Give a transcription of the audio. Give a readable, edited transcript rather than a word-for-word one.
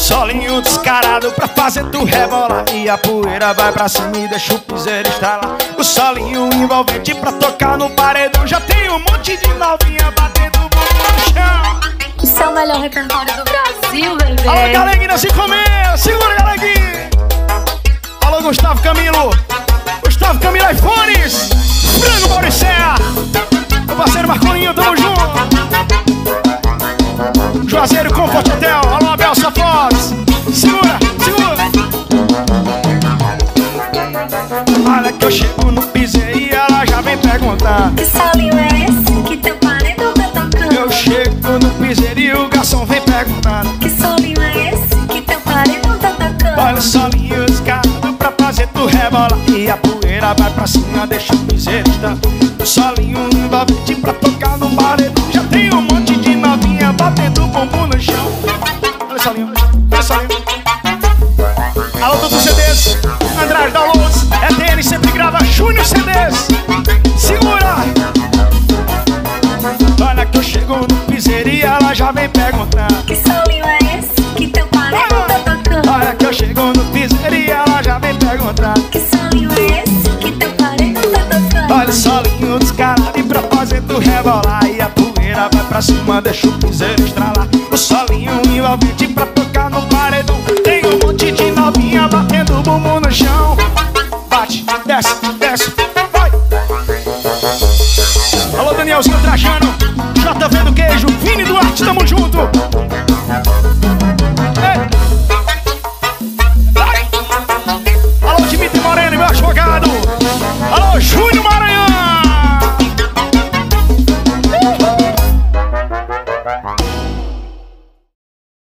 Solinho descarado pra fazer tu rebolar. E a poeira vai pra cima e deixa o piseiro estralar. O solinho envolvente pra tocar no paredão. Já tem um monte de novinha batendo o bumbum no chão. Isso é o melhor repertório do Brasil, bebê. Alô, Galeguinha, se comer, segura, Galeguinha. Alô, Gustavo Camilo. Gustavo Camilo iPhones. Frango Mauricéia. Meu parceiro Marcolinho, tamo junto. Juazeiro Comfort Hotel. Alô, Abel Safotes. Segura, segura. Olha que eu chego no piseiro e ela já vem perguntar: que solinho é esse que teu paredão tá tocando? Eu chego no piseiro e o garçom vem perguntar: que solinho é esse que teu paredão tá tocando? olha o solinho descarado pra fazer tu rebola. E a poeira vai pra cima, deixa o piseiro estar. O solinho envolvente pra tocar no paredão. Já tem um monte de novinha batendo o bumbum no chão. Olha o solinho, olha o solinho. Alô, todos os CDs, Andrade Downloads, ETN sempre grava Júnior CDs. Segura! Olha que eu chego no piseiro e ela já vem perguntar: que solinho é esse que teu paredão tá tocando? olha que eu chego no piseiro e ela já vem perguntar: que solinho é esse que teu paredão tá tocando? olha o solinho descarado e pra fazer tu rebolar. E a poeira vai pra cima, deixa o piseiro estralar. O solinho envolvente pra tocar no paredão. Tem um monte de novinha batendo o bumbum no chão. Bate, desce, desce, vai. Alô, Danielzinho Trajano, JV do Queijo,